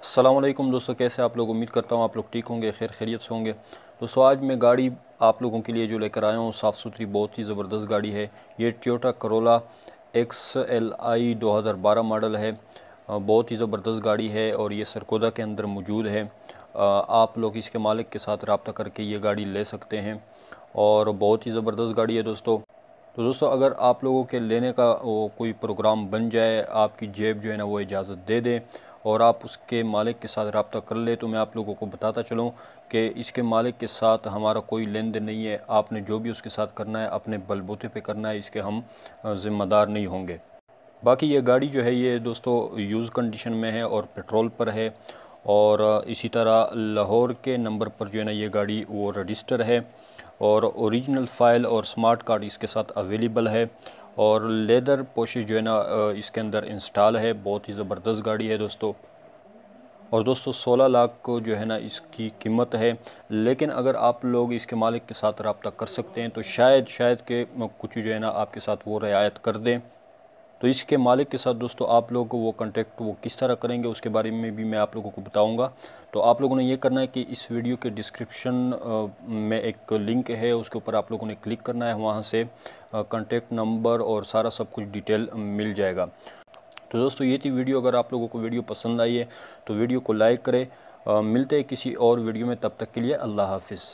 अस्सलाम वालेकुम दोस्तों, कैसे आप लोग। उम्मीद करता हूँ आप लोग ठीक होंगे, खैर खैरियत से होंगे। दोस्तों आज मैं गाड़ी आप लोगों के लिए जो लेकर आया हूँ साफ़ सुथरी बहुत ही ज़बरदस्त गाड़ी है। ये टोयोटा करोला XLI 2012 मॉडल है। बहुत ही ज़बरदस्त गाड़ी है और ये सरकोदा के अंदर मौजूद है। आप लोग इसके मालिक के साथ रब्ता करके ये गाड़ी ले सकते हैं और बहुत ही ज़बरदस्त गाड़ी है दोस्तों। तो दोस्तों अगर आप लोगों के लेने का कोई प्रोग्राम बन जाए, आपकी जेब जो है ना वो इजाज़त दे दे और आप उसके मालिक के साथ रब्ता कर ले, तो मैं आप लोगों को बताता चलूँ कि इसके मालिक के साथ हमारा कोई लेन देन नहीं है। आपने जो भी उसके साथ करना है अपने बलबूते पे करना है, इसके हम ज़िम्मेदार नहीं होंगे। बाकी ये गाड़ी जो है ये दोस्तों यूज़ कंडीशन में है और पेट्रोल पर है और इसी तरह लाहौर के नंबर पर जो है ना ये गाड़ी वो रजिस्टर है और ओरिजिनल फ़ाइल और स्मार्ट कार्ड इसके साथ अवेलेबल है और लेदर पोशिश जो है ना इसके अंदर इंस्टॉल है। बहुत ही ज़बरदस्त गाड़ी है दोस्तों। और दोस्तों 16 लाख को जो है ना इसकी कीमत है, लेकिन अगर आप लोग इसके मालिक के साथ रब्ता कर सकते हैं तो शायद के कुछ जो है ना आपके साथ वो रियायत कर दें। तो इसके मालिक के साथ दोस्तों आप लोगों को वो कांटेक्ट वो किस तरह करेंगे उसके बारे में भी मैं आप लोगों को बताऊंगा। तो आप लोगों ने ये करना है कि इस वीडियो के डिस्क्रिप्शन में एक लिंक है, उसके ऊपर आप लोगों ने क्लिक करना है, वहाँ से कांटेक्ट नंबर और सारा सब कुछ डिटेल मिल जाएगा। तो दोस्तों ये थी वीडियो। अगर आप लोगों को वीडियो पसंद आई है तो वीडियो को लाइक करें। मिलते हैं किसी और वीडियो में, तब तक के लिए अल्लाह हाफिज़।